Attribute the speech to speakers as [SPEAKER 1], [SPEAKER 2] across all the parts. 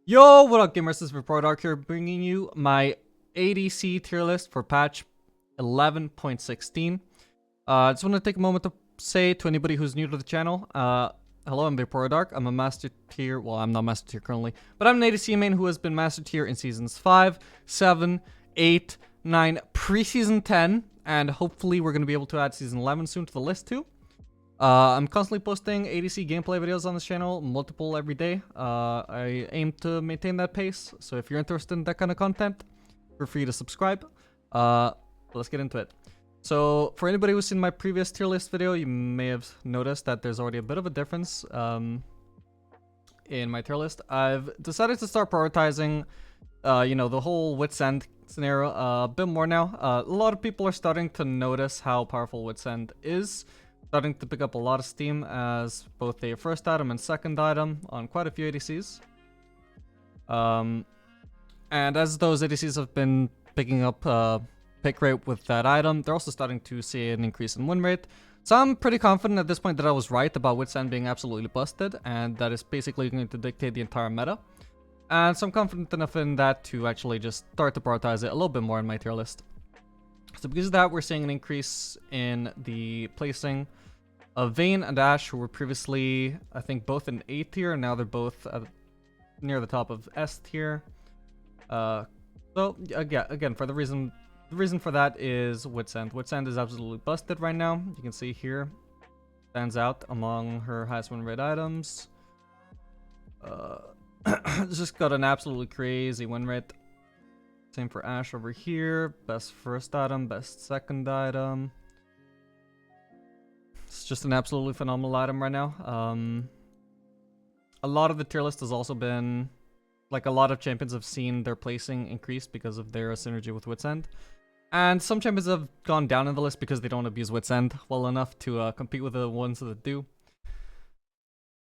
[SPEAKER 1] Yo, what up gamers, this is Dark here bringing you my ADC tier list for patch 11.16. I just want to take a moment to say to anybody who's new to the channel, hello, I'm Dark. I'm a master tier, well I'm not master tier currently, but I'm an ADC main who has been master tier in seasons 5, 7, 8, 9, pre-season 10, and hopefully we're going to be able to add season 11 soon to the list too. I'm constantly posting ADC gameplay videos on this channel, multiple every day. I aim to maintain that pace, so if you're interested in that kind of content, feel free to subscribe. Let's get into it. So, for anybody who's seen my previous tier list video, you may have noticed that there's already a bit of a difference in my tier list. I've decided to start prioritizing, the whole Wit's End scenario a bit more now. A lot of people are starting to notice how powerful Wit's End is. Starting to pick up a lot of steam as both a first item and second item on quite a few ADCs. And as those ADCs have been picking up pick rate with that item, they're also starting to see an increase in win rate. So I'm pretty confident at this point that I was right about Wit's End being absolutely busted, and that is basically going to dictate the entire meta. And so I'm confident enough in that to actually just start to prioritize it a little bit more in my tier list. So because of that, we're seeing an increase in the placing of Vayne and Ashe, who were previously, I think, both in A tier, and now they're both near the top of S tier. So again, for the reason for that is Wit's End. Wit's End is absolutely busted right now. You can see here, stands out among her highest win rate items. Just got an absolutely crazy win rate. Same for Ashe over here. Best first item, best second item. It's just an absolutely phenomenal item right now. A lot of the tier list has also been, like, a lot of champions have seen their placing increase because of their synergy with Wit's End. And some champions have gone down in the list because they don't abuse Wit's End well enough to compete with the ones that do.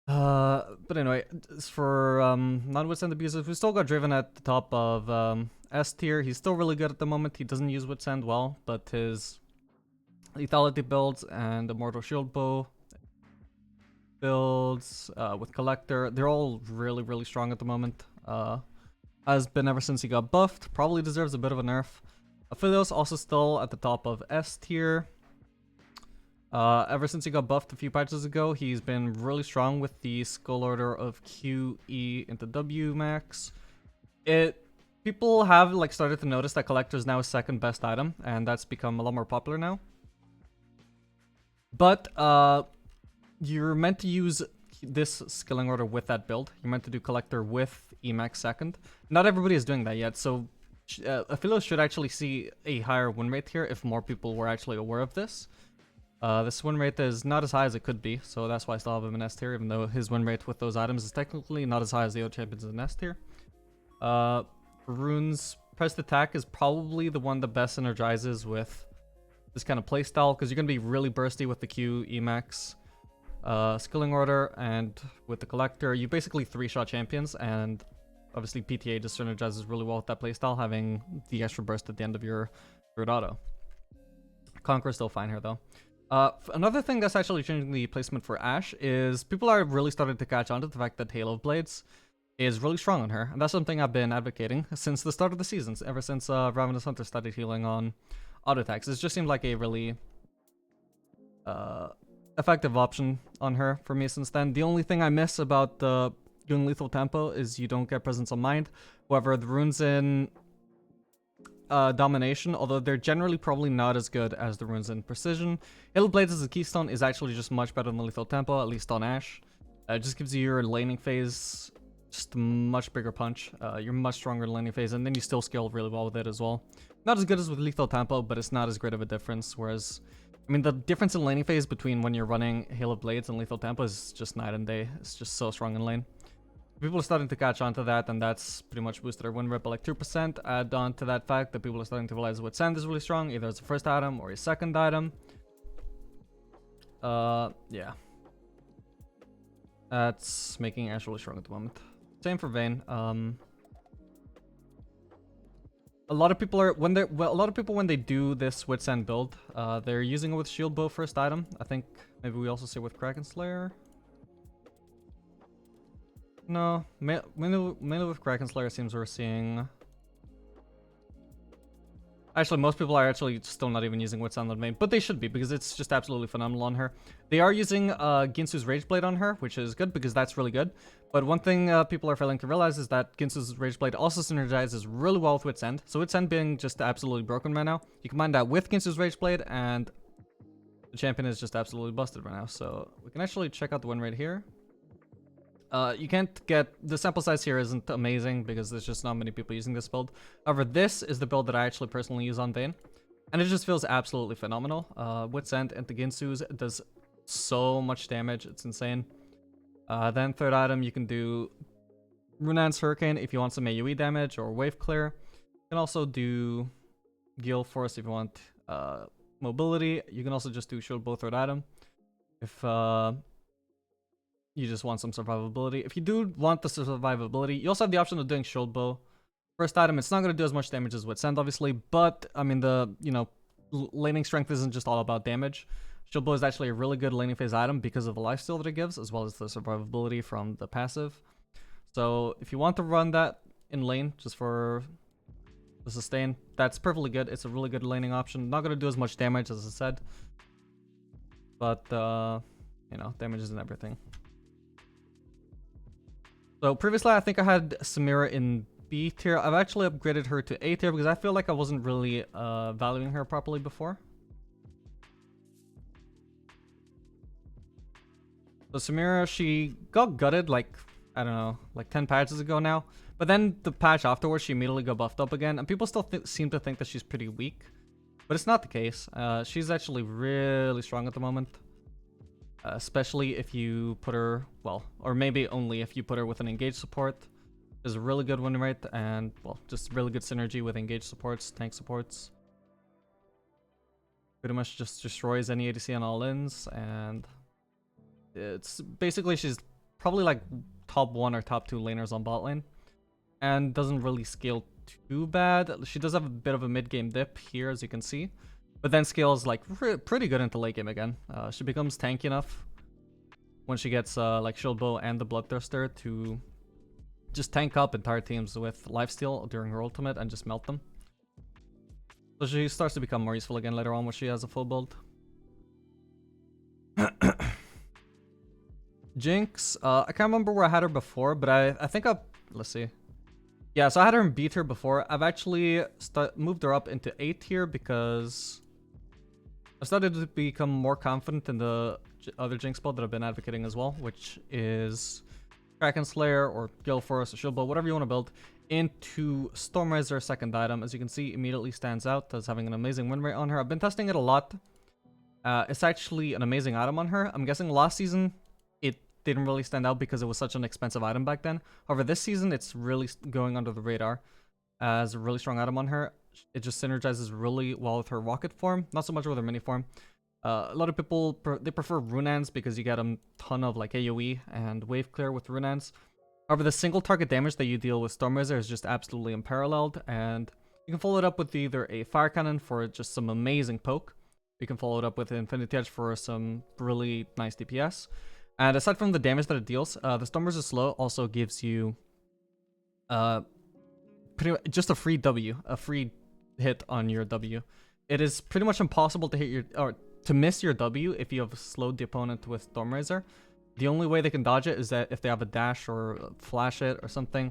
[SPEAKER 1] But anyway, for non-Wit's End abusers, we still got Driven at the top of S tier. He's still really good at the moment. He doesn't use Wit's End well, but his lethality builds and Immortal Shield Bow builds with Collector, they're all really strong at the moment. Has been ever since he got buffed. Probably deserves a bit of a nerf. Aphelios also still at the top of S tier. Ever since he got buffed a few patches ago, he's been really strong with the skill order of Q, E into W max. People have started to notice that Collector is now his second best item, and that's become a lot more popular now. But you're meant to use this skilling order with that build. You're meant to do Collector with Emax second. Not everybody is doing that yet, so Aphelios should actually see a higher win rate here if more people were actually aware of this. This win rate is not as high as it could be, so that's why I still have him in S tier, even though his win rate with those items is technically not as high as the other champions in S tier. Rune's pressed attack is probably the one that best synergizes with this kind of playstyle, because you're going to be really bursty with the Q, Emax, skilling order, and with the Collector. You basically 3-shot champions, and obviously PTA just synergizes really well with that playstyle, having the extra burst at the end of your third auto. Conqueror's still fine here, though. Another thing that's actually changing the placement for Ashe is people are really starting to catch on to the fact that Halo of Blades is really strong on her, and that's something I've been advocating since the start of the seasons, ever since Ravenous Hunter started healing on auto attacks. It just seemed like a really effective option on her for me since then. The only thing I miss about doing lethal tempo is you don't get presence of mind. However, the runes in domination, although they're generally probably not as good as the runes in precision, Halo Blades as a keystone is actually just much better than lethal tempo, at least on Ashe. It just gives you your laning phase just a much bigger punch. You're much stronger in laning phase, and then you still scale really well with it as well. Not as good as with lethal tempo, but it's not as great of a difference. Whereas, I mean, the difference in laning phase between when you're running Hail of Blades and lethal tempo is just night and day. It's just so strong in lane. People are starting to catch on to that, and that's pretty much boosted their win rate by like 2%. Add on to that fact that people are starting to realize Wit's End is really strong, either as a first item or a second item. Yeah. That's making Ashe really strong at the moment. Same for Vayne. A lot of people when they do this Wit's End build, they're using it with Shield Bow first item. I think maybe we also see it with Kraken Slayer. No, mainly with Kraken Slayer seems we're seeing. Actually, most people are actually still not even using Wits on the main, but they should be because it's just absolutely phenomenal on her. They are using Ginsu's Rageblade on her, which is good because that's really good. But one thing people are failing to realize is that Ginsu's Rageblade also synergizes really well with Wits End. So Wits End being just absolutely broken right now, you combine that with Ginsu's Rageblade and the champion is just absolutely busted right now. So we can actually check out the win rate here. You can't get, the sample size here isn't amazing because there's just not many people using this build. However, this is the build that I actually personally use on Vayne, and it just feels absolutely phenomenal. Wits End into Ginsu's does so much damage, it's insane. Then third item, you can do Runaan's Hurricane if you want some AoE damage or Wave Clear. You can also do Gale Force if you want mobility. You can also just do Shield Bow third item if you just want some survivability. If you do want the survivability, you also have the option of doing Shield Bow. First item, it's not going to do as much damage as Wits End, obviously, but, I mean, laning strength isn't just all about damage. Shield Bow is actually a really good laning phase item because of the lifesteal that it gives, as well as the survivability from the passive. So, if you want to run that in lane, just for the sustain, that's perfectly good. It's a really good laning option. Not going to do as much damage, as I said, but, damage isn't everything. So previously, I think I had Samira in B tier. I've actually upgraded her to A tier because I feel like I wasn't really valuing her properly before. So Samira, she got gutted like, I don't know, like 10 patches ago now. But then the patch afterwards, she immediately got buffed up again. And people still seem to think that she's pretty weak. But it's not the case. She's actually really strong at the moment. Especially if you put her, well, or maybe only if you put her with an engaged support. There's a really good win rate and, well, just really good synergy with engaged supports, tank supports. Pretty much just destroys any ADC on all-ins, and it's basically, she's probably like top 1 or top 2 laners on bot lane. And doesn't really scale too bad. She does have a bit of a mid-game dip here, as you can see. But then scales like pretty good into late game again. She becomes tanky enough when she gets like Shield Bow and the Bloodthirster to just tank up entire teams with lifesteal during her ultimate and just melt them. So she starts to become more useful again later on when she has a full build. Jinx, I can't remember where I had her before, but I think let's see. Yeah, so I had her in B tier before. I've actually moved her up into A tier because I started to become more confident in the other Jinx build that I've been advocating as well, which is Kraken Slayer or Gale Force or Shield Bow, whatever you want to build, into Stormraiser second item. As you can see, immediately stands out as having an amazing win rate on her. I've been testing it a lot. It's actually an amazing item on her. I'm guessing last season it didn't really stand out because it was such an expensive item back then. However, this season it's really going under the radar as a really strong item on her. It just synergizes really well with her rocket form, not so much with her mini form. A lot of people they prefer Runaans because you get a ton of like AoE and wave clear with Runaans. However, the single target damage that you deal with Stormraiser is just absolutely unparalleled, and you can follow it up with either a fire cannon for just some amazing poke. You can follow it up with Infinity Edge for some really nice DPS. And aside from the damage that it deals, the Stormraiser slow also gives you pretty much just a free W, a free hit on your W. It is pretty much impossible to hit your or to miss your W if you have slowed the opponent with Stormraiser. The only way they can dodge it is that if they have a dash or flash it or something.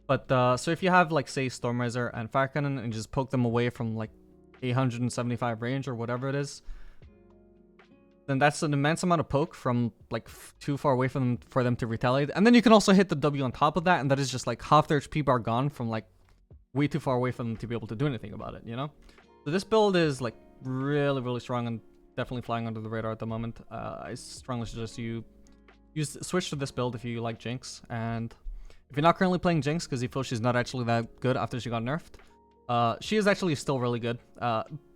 [SPEAKER 1] But so if you have like say Stormraiser and Fire Cannon and just poke them away from like 875 range or whatever it is, then that's an immense amount of poke from like too far away from them for them to retaliate. And then you can also hit the W on top of that, and that is just like half their HP bar gone from like way too far away from them to be able to do anything about it, you know? So this build is like really, really strong and definitely flying under the radar at the moment. I strongly suggest you switch to this build if you like Jinx. And if you're not currently playing Jinx because you feel she's not actually that good after she got nerfed, she is actually still really good.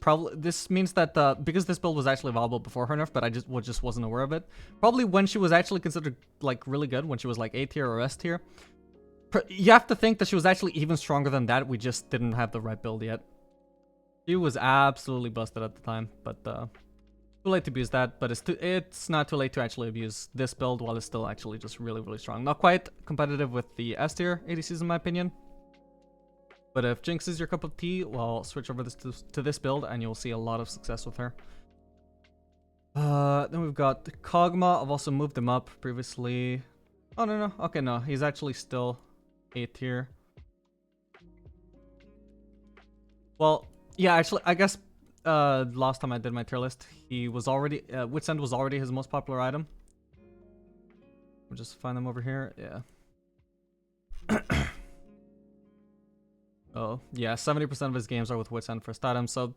[SPEAKER 1] Probably this means that because this build was actually viable before her nerf, but I just wasn't aware of it. Probably when she was actually considered like really good, when she was like A tier or S tier, you have to think that she was actually even stronger than that. We just didn't have the right build yet. She was absolutely busted at the time, but Too late to abuse that, but it's not too late to actually abuse this build while it's still actually just really strong. Not quite competitive with the S tier ADCs in my opinion. But if Jinx is your cup of tea, well, switch over to this build and you'll see a lot of success with her. Then we've got Kog'Maw. I've also moved him up previously. Oh, no. Okay, no. He's actually still A tier. Well, yeah, actually, I guess last time I did my tier list, he was already... Wit's End was already his most popular item. We'll just find them over here. Yeah. Oh, yeah, 70% of his games are with Wit's End first item, so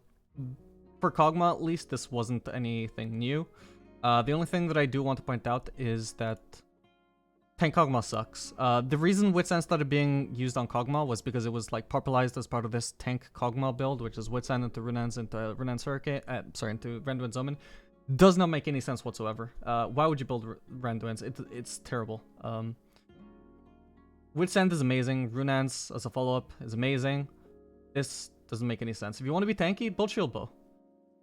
[SPEAKER 1] for Kog'Maw at least, this wasn't anything new. The only thing that I do want to point out is that tank Kog'Maw sucks. The reason Wit's End started being used on Kog'Maw was because it was like popularized as part of this tank Kog'Maw build, which is Wit's End into Runaan's into Runaan's Hurricane, into Randuin's Omen. Does not make any sense whatsoever. Why would you build Randuin's? It's terrible. Wit's End is amazing. Runaan's as a follow-up is amazing. This doesn't make any sense. If you want to be tanky, build Shield Bow.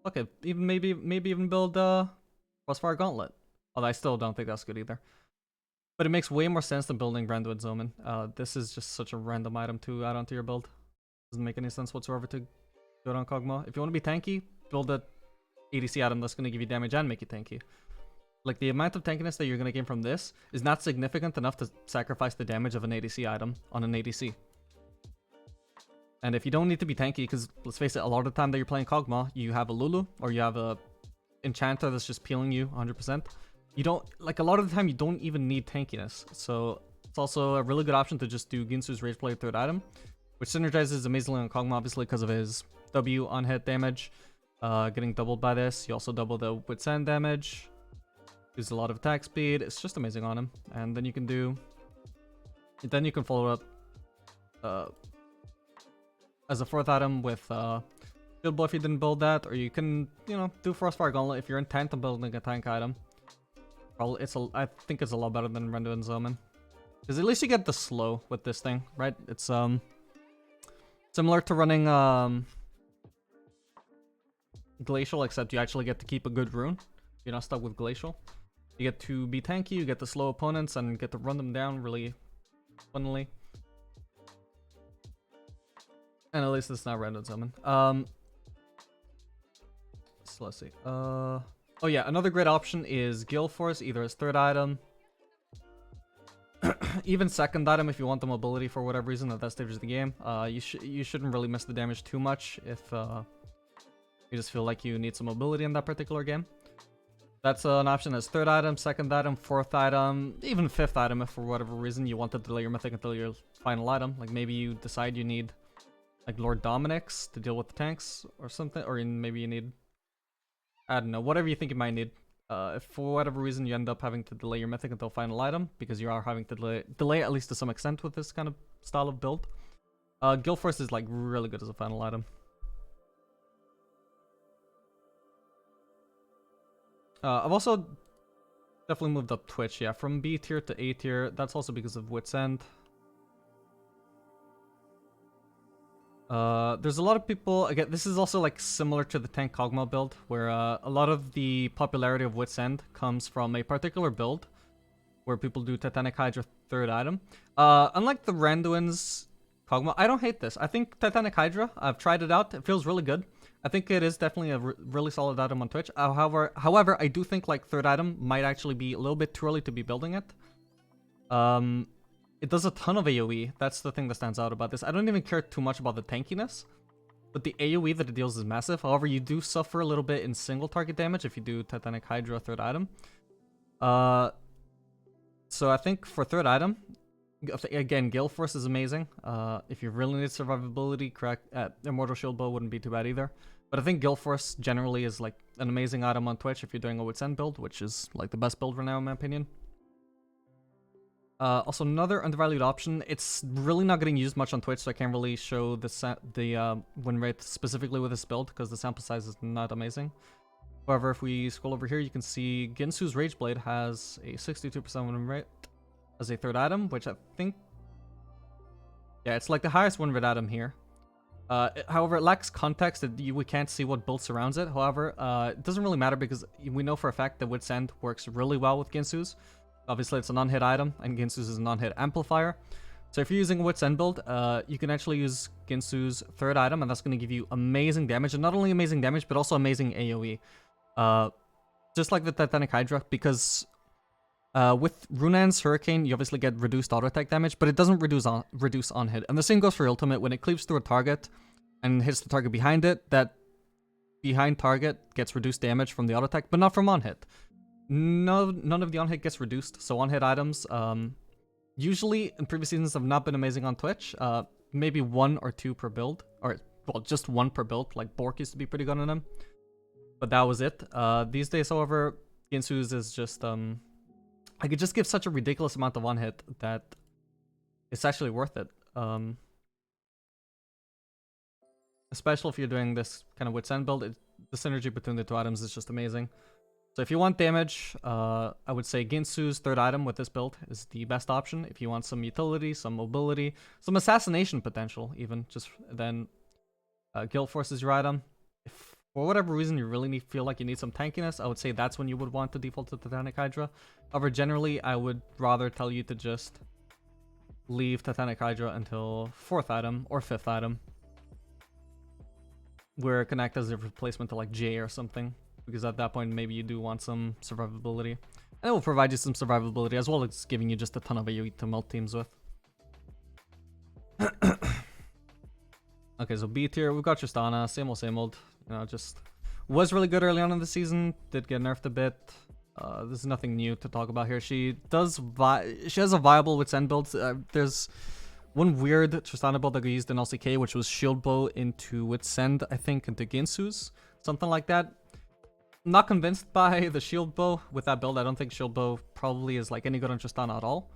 [SPEAKER 1] Okay, even maybe even build Crossfire Gauntlet. Although I still don't think that's good either. But it makes way more sense than building Randuin's Omen. This is just such a random item to add onto your build. Doesn't make any sense whatsoever to do it on Kog'Maw. If you want to be tanky, build a ADC item that's going to give you damage and make you tanky. Like, the amount of tankiness that you're going to gain from this is not significant enough to sacrifice the damage of an ADC item on an ADC. And if you don't need to be tanky, because let's face it, a lot of the time that you're playing Kog'Maw, you have a Lulu, or you have a Enchanter that's just peeling you 100%. You don't, like, a lot of the time you don't even need tankiness. So it's also a really good option to just do Ginsu's Rage Blade third item, which synergizes amazingly on Kog'Maw, obviously, because of his W on hit damage. Getting doubled by this. You also double the Wit's End damage. Use a lot of attack speed. It's just amazing on him. And then you can do... Then you can follow up as a fourth item with Shield Bow if you didn't build that. Or you can, you know, do Frostfire Gauntlet if you're intent on building a tank item. Probably I think it's a lot better than Randuin's Omen. Because at least you get the slow with this thing, right? It's similar to running Glacial, except you actually get to keep a good rune. You're not stuck with Glacial. You get to be tanky, you get to slow opponents, and get to run them down really funnily. And at least it's not Randuin's Omen. So let's see. Oh yeah, another great option is Gale Force, either as third item, even second item if you want the mobility for whatever reason at that stage of the game. You shouldn't really miss the damage too much if you just feel like you need some mobility in that particular game. That's an option as third item, second item, fourth item, even fifth item if for whatever reason you want to delay your mythic until your final item. Like maybe you decide you need like Lord Dominic's to deal with the tanks or something, or maybe you need, I don't know, whatever you think you might need. If for whatever reason you end up having to delay your mythic until final item, because you are having to delay at least to some extent with this kind of style of build, Gale Force is like really good as a final item. I've also definitely moved up Twitch, yeah, from B tier to A tier. That's also because of Wit's End. There's a lot of people, again, this is also like similar to the tank Kog'Maw build, where a lot of the popularity of Wit's End comes from a particular build where people do Titanic Hydra third item. Unlike the Randuin's Kog'Maw, I don't hate this. I think Titanic Hydra, I've tried it out, it feels really good. I think it is definitely a really solid item on Twitch. However, I do think like third item might actually be a little bit too early to be building it. It does a ton of AoE. That's the thing that stands out about this. I don't even care too much about the tankiness, but the AoE that it deals is massive. However, you do suffer a little bit in single target damage if you do Titanic Hydra third item. So I think for third item, again, Gale Force is amazing. If you really need survivability, Immortal Shield Bow wouldn't be too bad either. But I think Gale Force generally is like an amazing item on Twitch if you're doing a Wit's End build, which is like the best build right now in my opinion. Also, another undervalued option. It's really not getting used much on Twitch, so I can't really show the win rate specifically with this build because the sample size is not amazing. However, if we scroll over here, you can see Ginsu's Rage Blade has a 62% win rate as a third item, which I think, yeah, it's like the highest win rate item here. However, it lacks context. We can't see what build surrounds it. However, it doesn't really matter because we know for a fact that Wit's End works really well with Ginsu's. Obviously, it's a non-hit item, and Ginsu's is a non-hit amplifier. So if you're using a Wit's End build, you can actually use Ginsu's third item, and that's going to give you amazing damage. And not only amazing damage, but also amazing AoE. Just like the Titanic Hydra, because with Runan's Hurricane, you obviously get reduced auto attack damage, but it doesn't reduce on hit. And the same goes for Ultimate. When it cleaves through a target and hits the target behind it, that behind target gets reduced damage from the auto attack, but not from on hit. None of the on hit gets reduced. So on hit items, usually in previous seasons have not been amazing on Twitch. Maybe 1 or 2 per build, or well, just 1 per build. Like Bork used to be pretty good on them, but that was it. These days, however, Ginsu's is just I could just give such a ridiculous amount of on hit that it's actually worth it. Especially if you're doing this kind of Wit's End build, the synergy between the two items is just amazing. So if you want damage, I would say Ginsu's third item with this build is the best option. If you want some utility, some mobility, some assassination potential even, just then Guild Force is your item. If for whatever reason you really feel like you need some tankiness, I would say that's when you would want to default to Titanic Hydra. However, generally, I would rather tell you to just leave Titanic Hydra until 4th item or 5th item, where it can act as a replacement to like J or something. Because at that point, maybe you do want some survivability. And it will provide you some survivability, as well as giving you just a ton of AoE to melt teams with. Okay, so B tier, we've got Tristana, same old. You know, just was really good early on in the season, did get nerfed a bit. There's nothing new to talk about here. She has a viable Wit's End build. There's one weird Tristana build that got used in LCK, which was Shield Bow into Wit's End, I think, into Ginsu's. Something like that. I'm not convinced by the Shield Bow with that build. I don't think Shield Bow probably is like any good on Tristana at all.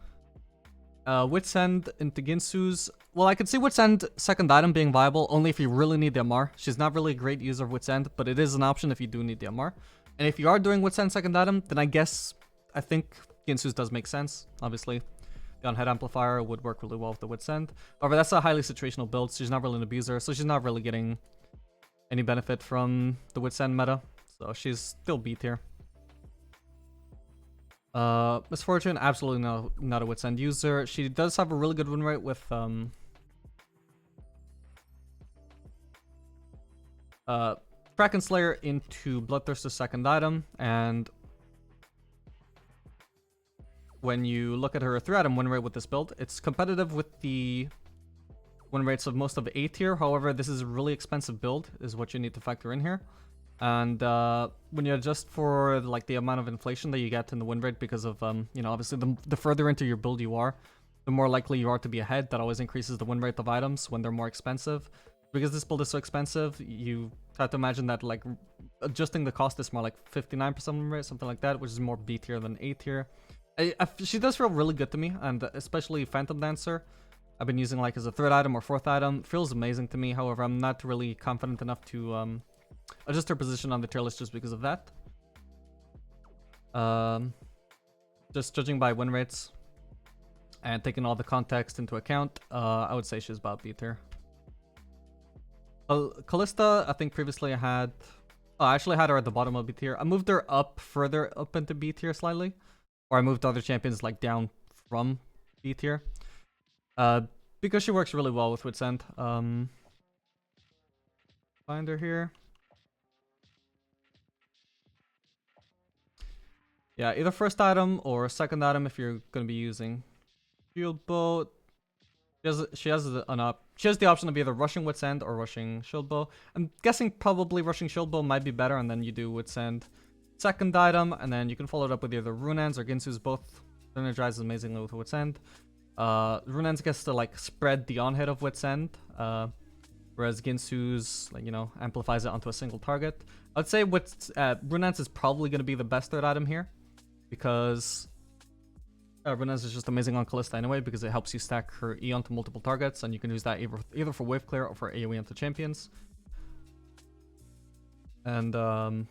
[SPEAKER 1] Wit's End into Ginsu's. Well, I could see Wit's End second item being viable only if you really need the MR. She's not really a great user of Wit's End, but it is an option if you do need the MR. And if you are doing Wit's End second item, then I think Ginsu's does make sense. Obviously, the on-head amplifier would work really well with the Wit's End. However, that's a highly situational build. She's not really an abuser, so she's not really getting any benefit from the Wit's End meta. So she's still B tier. Misfortune, absolutely not a Wit's End user. She does have a really good win rate with Kraken Slayer into Bloodthirster's second item, and when you look at her 3-item win rate with this build, it's competitive with the win rates of most of A tier. However, this is a really expensive build, is what you need to factor in here. And when you adjust for like the amount of inflation that you get in the win rate because of you know, obviously the further into your build you are, the more likely you are to be ahead. That always increases the win rate of items when they're more expensive. Because this build is so expensive, you have to imagine that like adjusting the cost is more like 59% win rate, something like that, which is more B tier than A tier. She does feel really good to me, and especially Phantom Dancer, I've been using like as a 3rd item or 4th item. Feels amazing to me. However, I'm not really confident enough to adjust her position on the tier list just because of that. Just judging by win rates and taking all the context into account, I would say she's about B tier. Kalista, I think previously I had... Oh, I actually had her at the bottom of B tier. I moved her up further up into B tier slightly. Or I moved other champions like down from B tier. Because she works really well with Wit's End. Find her here. Yeah, either 1st item or 2nd item if you're going to be using Shield Bow. She has the option of either rushing Wit's End or rushing Shield Bow. I'm guessing probably rushing Shield Bow might be better, and then you do Wit's End 2nd item, and then you can follow it up with either Runaan's or Ginsu's. Both synergize amazingly with Wit's End. Runaan's gets to like spread the on-hit of Wit's End, whereas Ginsu's, like, you know, amplifies it onto a single target. I'd say Runaan's is probably going to be the best 3rd item here, because Runaan's is just amazing on Kalista anyway, because it helps you stack her E onto multiple targets, and you can use that either for wave clear or for AoE onto champions. And if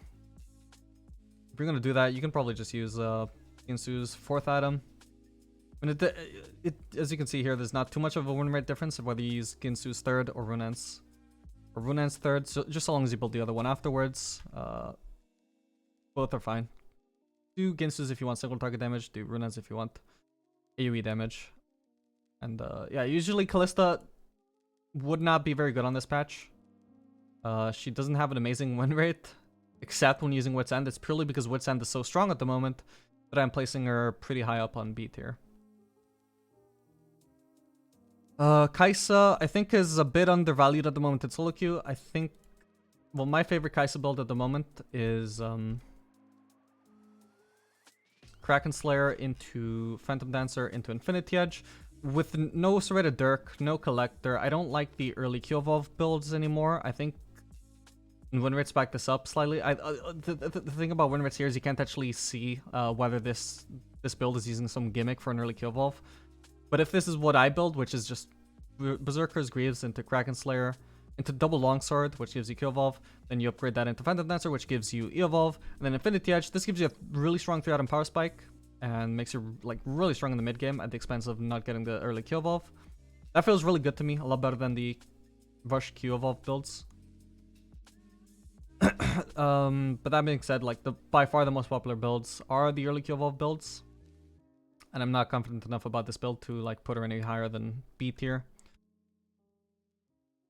[SPEAKER 1] you're going to do that, you can probably just use Ginsu's 4th item. And as you can see here, there's not too much of a win rate difference of whether you use Ginsu's 3rd or Runaan's or Runan's third, so just so long as you build the other one afterwards. Both are fine. Do Ginsu's if you want single target damage, do Runan's if you want AoE damage. And yeah, usually Kalista would not be very good on this patch. She doesn't have an amazing win rate, except when using Wit's End. It's purely because Wit's End is so strong at the moment that I'm placing her pretty high up on B tier. Kaiser, I think, is a bit undervalued at the moment in solo queue. I think, well, my favorite Kaiser build at the moment is Kraken Slayer into Phantom Dancer into Infinity Edge. With no Serrated Dirk, no Collector, I don't like the early Q Evolve builds anymore. I think win rates back this up slightly. The thing about win rates here is you can't actually see whether this build is using some gimmick for an early Q Evolve. But if this is what I build, which is just Berserker's Greaves into Kraken Slayer, into Double Longsword, which gives you Q Evolve, then you upgrade that into Phantom Dancer, which gives you E Evolve, and then Infinity Edge. This gives you a really strong 3-item Power Spike, and makes you like really strong in the mid game at the expense of not getting the early Q Evolve. That feels really good to me, a lot better than the Rush Q Evolve builds. But that being said, like by far the most popular builds are the early Q Evolve builds. And I'm not confident enough about this build to like put her any higher than B tier.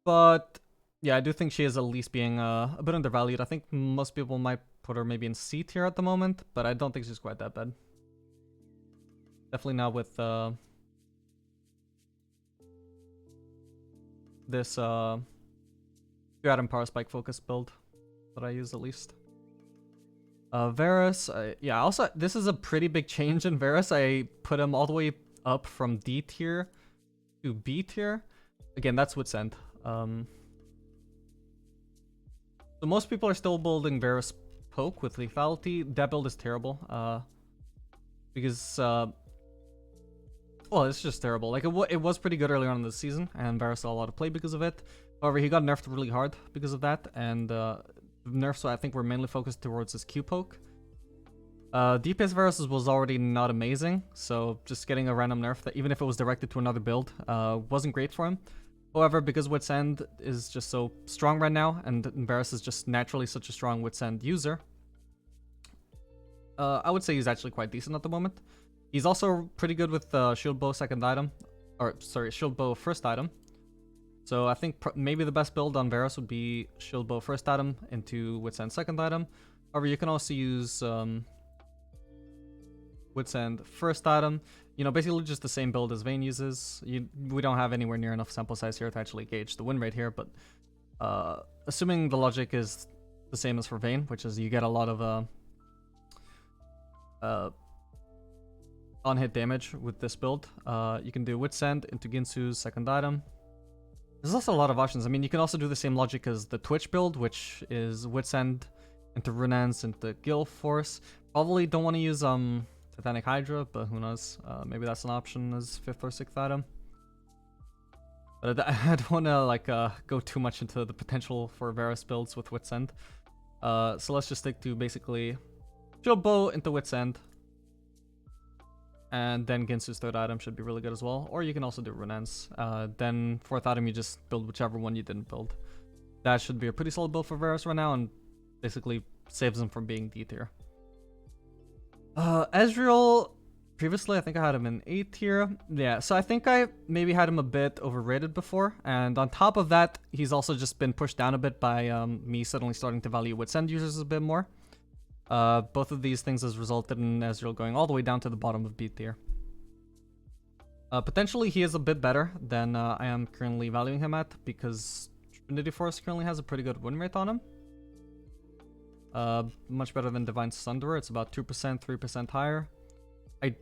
[SPEAKER 1] But yeah, I do think she is at least being a bit undervalued. I think most people might put her maybe in C tier at the moment, but I don't think she's quite that bad. Definitely not with this 3-item Power Spike focus build that I use at least. Varus, yeah, also, this is a pretty big change in Varus. I put him all the way up from D tier to B tier. Again, that's Wit's End. So most people are still building Varus Poke with lethality. That build is terrible. Because, well, it's just terrible. Like, it was pretty good earlier on in the season, and Varus saw a lot of play because of it. However, he got nerfed really hard because of that, and nerfs I think were mainly focused towards his Q poke. DPS Varus was already not amazing, so just getting a random nerf that even if it was directed to another build wasn't great for him. However, because Wit's End is just so strong right now, and Varus is just naturally such a strong Wit's End user, I would say he's actually quite decent at the moment. He's also pretty good with Shield Bow second item, or sorry, Shield Bow first item. So I think maybe the best build on Varus would be Shield Bow first item into Wit's End second item. However, you can also use Wit's End first item. You know, basically just the same build as Vayne uses. We don't have anywhere near enough sample size here to actually gauge the win rate here, but assuming the logic is the same as for Vayne, which is you get a lot of on-hit damage with this build, you can do Wit's End into Ginsu's second item. There's also a lot of options. I mean, you can also do the same logic as the Twitch build, which is Wit's End into Runan's into Gil Force. Probably don't want to use Titanic Hydra, but who knows? Maybe that's an option as 5th or 6th item. But I don't want to like go too much into the potential for Varus builds with Wit's End. So let's just stick to basically Shield Bow into Wit's End. And then Ginsu's third item should be really good as well. Or you can also do Runan's. Then fourth item, you just build whichever one you didn't build. That should be a pretty solid build for Varus right now, and basically saves him from being D tier. Ezreal, previously I think I had him in A tier. Yeah, so I think I maybe had him a bit overrated before. And on top of that, he's also just been pushed down a bit by me suddenly starting to value Wit's End users a bit more. Both of these things has resulted in Ezreal going all the way down to the bottom of B tier. Potentially he is a bit better than I am currently valuing him at, because Trinity Force currently has a pretty good win rate on him. Much better than Divine Sunderer. It's about 2%, 3% higher. I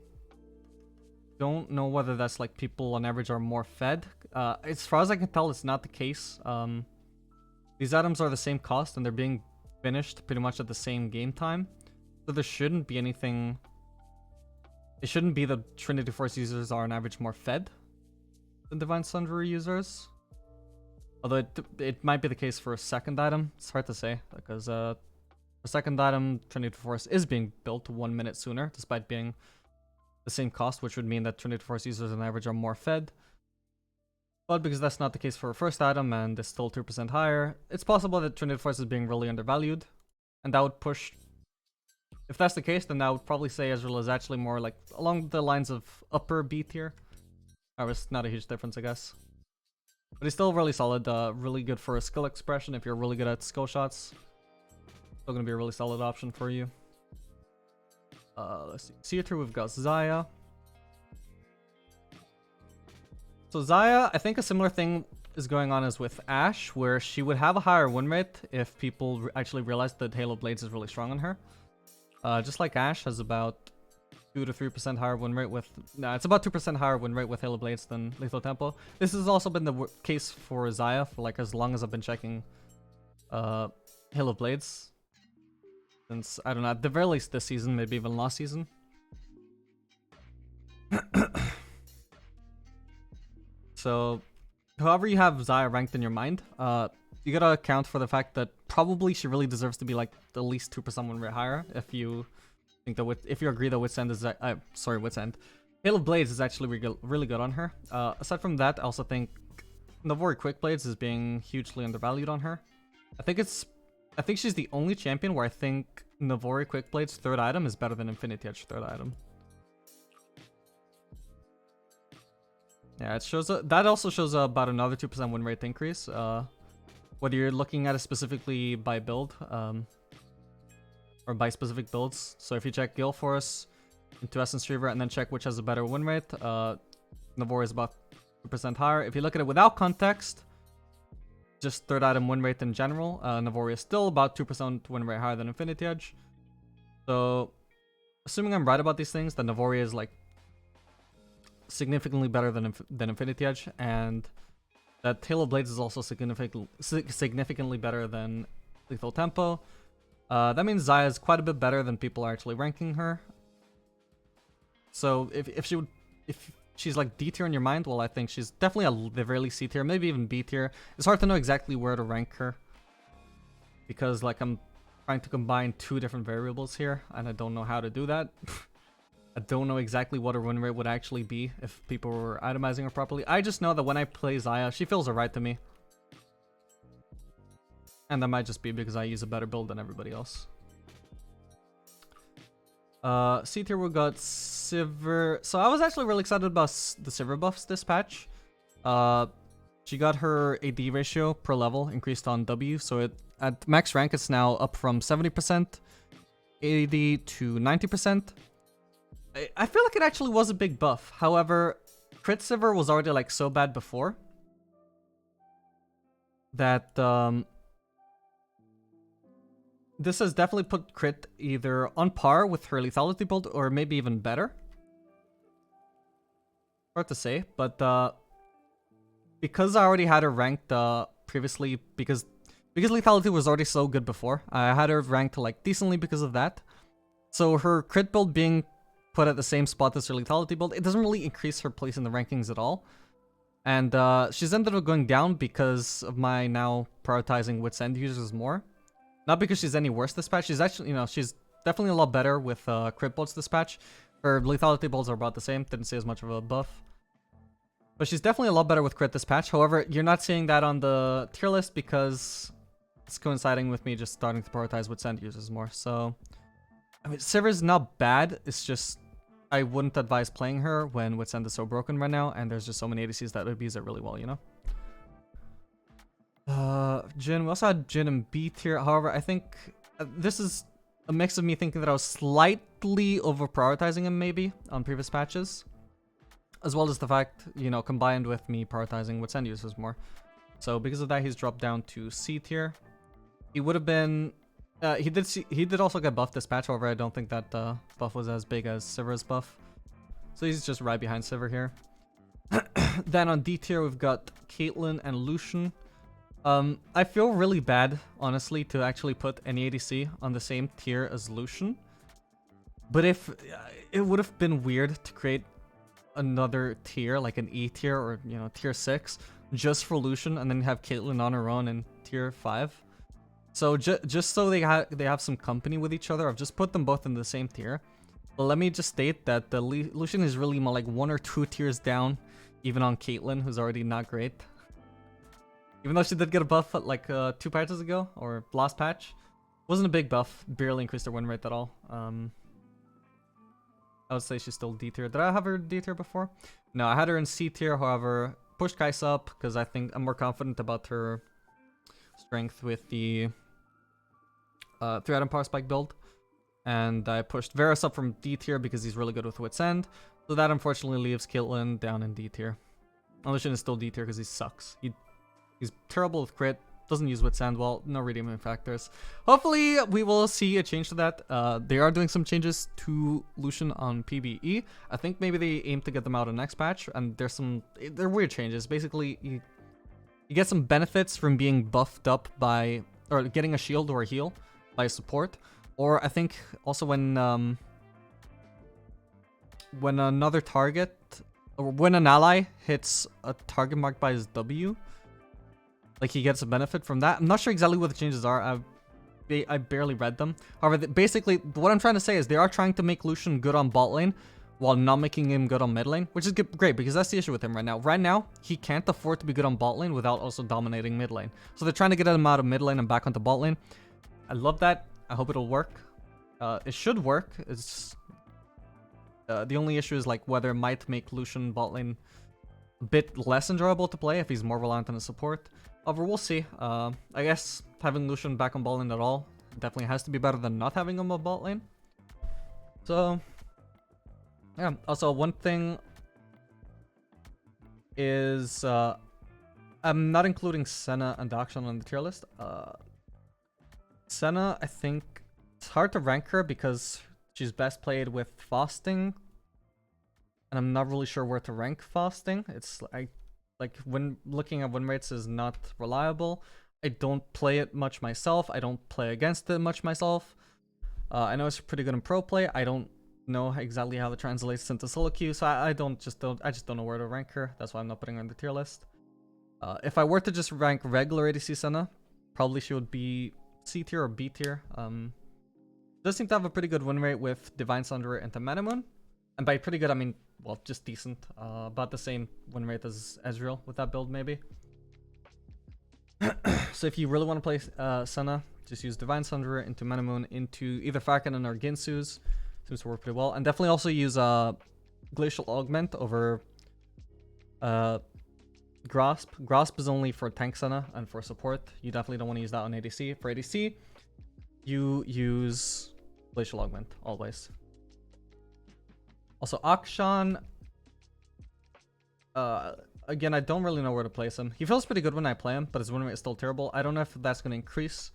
[SPEAKER 1] don't know whether that's like people on average are more fed. As far as I can tell, it's not the case. These items are the same cost and they're being finished pretty much at the same game time, so there shouldn't be anything. It shouldn't be that Trinity Force users are on average more fed than Divine Sunderer users, although it might be the case for a second item. It's hard to say, because the second item Trinity Force is being built 1 minute sooner despite being the same cost, which would mean that Trinity Force users on average are more fed. But because that's not the case for a first item and is still 2% higher, it's possible that Trinity Force is being really undervalued. And that would push... If that's the case, then I would probably say Ezreal is actually more like along the lines of upper B tier. It's not a huge difference, I guess. But he's still really solid, really good for a skill expression if you're really good at skill shots. Still gonna be a really solid option for you. Let's see. Tier 2, we've got Ziya. So Ziya, I think a similar thing is going on as with Ashe, where she would have a higher win rate if people actually realized that Halo Blades is really strong on her. Just like Ashe has about 2 to 3% higher win rate with... Nah, it's about 2% higher win rate with Halo Blades than Lethal Tempo. This has also been the case for Ziya for like as long as I've been checking Halo Blades. Since, I don't know, at the very least this season, maybe even last season. So, however you have Ziya ranked in your mind, you gotta account for the fact that probably she really deserves to be like at least 2% win rate higher if you think that if you agree that Wit's End is Wit's End. Halo Blades is actually really good on her. Aside from that, I also think Navori Quick Blades is being hugely undervalued on her. I think she's the only champion where I think Navori Quick Blades third item is better than Infinity Edge third item. Yeah, it shows that also shows about another 2% win rate increase. Whether you're looking at it specifically by build, or by specific builds. So if you check Gale Force into Essence Reaver and then check which has a better win rate, Navori is about 2% higher. If you look at it without context, just third item win rate in general, Navori is still about 2% win rate higher than Infinity Edge. So, assuming I'm right about these things, then Navori is like significantly better than Infinity Edge, and that Halo Blades is also significantly better than Lethal Tempo. That means Ziya is quite a bit better than people are actually ranking her. So if she's like D tier in your mind, well, I think she's definitely at the very least C tier, maybe even B tier. It's hard to know exactly where to rank her because like I'm trying to combine two different variables here, and I don't know how to do that. I don't know exactly what her win rate would actually be if people were itemizing her properly. I just know that when I play Ziya, she feels alright to me. And that might just be because I use a better build than everybody else. C tier we got Sivir. So I was actually really excited about the Sivir buffs this patch. She got her AD ratio per level increased on W. So at max rank it's now up from 70% AD to 90%. I feel like it actually was a big buff. However, crit Sivir was already like so bad before that this has definitely put crit either on par with her lethality build or maybe even better. Hard to say, but because I already had her ranked previously, because lethality was already so good before, I had her ranked like decently because of that. So her crit build being put at the same spot as her lethality build, it doesn't really increase her place in the rankings at all. And she's ended up going down because of my now prioritizing Wit's End users more. Not because she's any worse this patch. She's actually, you know, she's definitely a lot better with crit builds this patch. Her lethality builds are about the same. Didn't see as much of a buff. But she's definitely a lot better with crit this patch. However, you're not seeing that on the tier list because it's coinciding with me just starting to prioritize Wit's End users more. So, I mean, Sivir's not bad. It's just I wouldn't advise playing her when Wit's End is so broken right now, and there's just so many ADCs that abuse it really well, you know? Jhin, we also had Jhin in B tier. However, I think this is a mix of me thinking that I was slightly over prioritizing him maybe on previous patches, as well as the fact, you know, combined with me prioritizing Wit's End users more. So because of that, he's dropped down to C tier. He would have been he did also get buffed this patch. However, I don't think that buff was as big as Sivir's buff, so he's just right behind Sivir here. Then on D tier we've got Caitlyn and Lucian. I feel really bad, honestly, to actually put any ADC on the same tier as Lucian. But if it would have been weird to create another tier, like an E tier or, you know, tier 6, just for Lucian, and then have Caitlyn on her own in tier 5. So just so they have some company with each other, I've just put them both in the same tier. But let me just state that the Lucian is really more like 1 or 2 tiers down even on Caitlyn, who's already not great. Even though she did get a buff like 2 patches ago, or last patch. Wasn't a big buff, barely increased her win rate at all. I would say she's still D tier. Did I have her D tier before? No, I had her in C tier, however, pushed Kaiser up because I think I'm more confident about her strength with the 3-item power spike build. And I pushed Varus up from D tier because he's really good with Wit's End. So that unfortunately leaves Caitlyn down in D tier. Lucian is still D tier because he sucks. He's terrible with crit. Doesn't use Wit's End well. No redeeming factors. Hopefully we will see a change to that. They are doing some changes to Lucian on PvE. I think maybe they aim to get them out in next patch. And they're weird changes. Basically, you get some benefits from being buffed up by, or getting a shield or a heal by support. Or I think also when another target, or when an ally hits a target marked by his W, like he gets a benefit from that. I'm not sure exactly what the changes are. I barely read them. However, basically what I'm trying to say is they are trying to make Lucian good on bot lane while not making him good on mid lane, which is great because that's the issue with him right now. Right now, he can't afford to be good on bot lane without also dominating mid lane. So they're trying to get him out of mid lane and back onto bot lane. I love that. I hope it'll work. It should work. It's the only issue is like whether it might make Lucian bot lane a bit less enjoyable to play if he's more reliant on his support. However, we'll see. I guess having Lucian back on bot lane at all definitely has to be better than not having him on bot lane. So, yeah. Also, one thing is I'm not including Senna and Akshan on the tier list. Senna, I think it's hard to rank her because she's best played with fasting, and I'm not really sure where to rank fasting. It's like when looking at win rates is not reliable. I don't play it much myself. I don't play against it much myself. I know it's pretty good in pro play. I don't know exactly how it translates into solo queue, so I just don't know where to rank her. That's why I'm not putting her on the tier list. If I were to just rank regular ADC Senna, probably she would be C tier or B tier. Does seem to have a pretty good win rate with Divine Sunderer into Manamoon. And by pretty good, I mean, well, just decent. About the same win rate as Ezreal with that build, maybe. So if you really want to play Senna, just use Divine Sunderer into Manamoon into either Farkanen or Ginsu's. Seems to work pretty well. And definitely also use Glacial Augment over Grasp. Grasp is only for tank Senna and for support. You definitely don't want to use that on ADC. For ADC, you use Glacial Augment, always. Also, Akshan, again, I don't really know where to place him. He feels pretty good when I play him, but his win rate is still terrible. I don't know if that's going to increase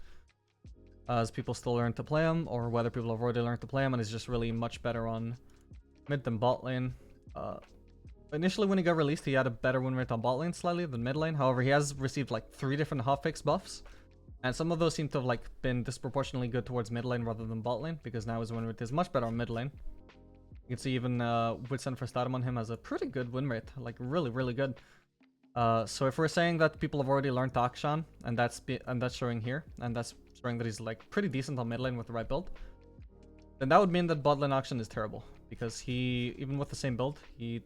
[SPEAKER 1] as people still learn to play him, or whether people have already learned to play him and is just really much better on mid than bot lane. Initially, when he got released, he had a better win rate on bot lane slightly than mid lane. However, he has received like 3 different hotfix buffs, and some of those seem to have like been disproportionately good towards mid lane rather than bot lane, because now his win rate is much better on mid lane. You can see even Wit's End first item on him has a pretty good win rate, like really, really good. So if we're saying that people have already learned Akshan, and that's showing here, and that's showing that he's like pretty decent on mid lane with the right build, then that would mean that bot lane Akshan is terrible, because he, even with the same build, he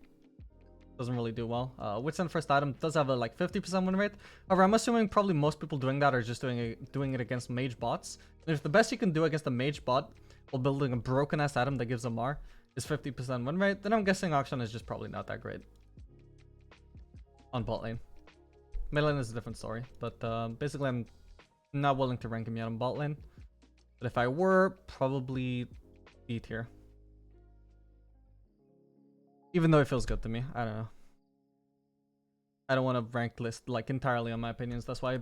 [SPEAKER 1] doesn't really do well. Wit's End first item does have a like 50% win rate. However, I'm assuming probably most people doing that are just doing it against mage bots. And if the best you can do against a mage bot while building a broken ass item that gives a Mar is 50% win rate, then I'm guessing Akshan is just probably not that great on bot lane. Mid lane is a different story, but basically I'm not willing to rank him yet on bot lane. But if I were, probably B tier. Even though it feels good to me, I don't know. I don't want to rank list like entirely on my opinions. That's why I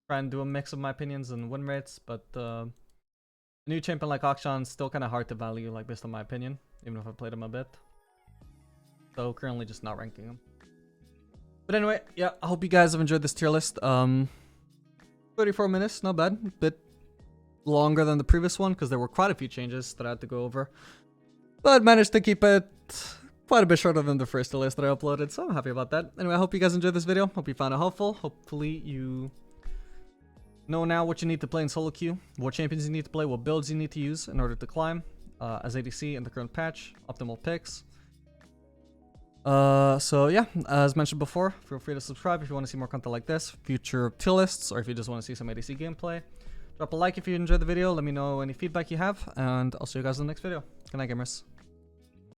[SPEAKER 1] try and do a mix of my opinions and win rates. But a new champion like Akshan is still kind of hard to value, like based on my opinion, even if I played him a bit. So currently just not ranking him. But anyway, yeah, I hope you guys have enjoyed this tier list. 34 minutes, not bad. A bit longer than the previous one because there were quite a few changes that I had to go over. But managed to keep it quite a bit shorter than the first list that I uploaded, so I'm happy about that. Anyway, I hope you guys enjoyed this video. Hope you found it helpful. Hopefully you know now what you need to play in solo queue, what champions you need to play, what builds you need to use in order to climb as ADC in the current patch, optimal picks. So yeah, as mentioned before, feel free to subscribe if you want to see more content like this, future tier lists, or if you just want to see some ADC gameplay. Drop a like if you enjoyed the video, let me know any feedback you have, and I'll see you guys in the next video. Good night, gamers.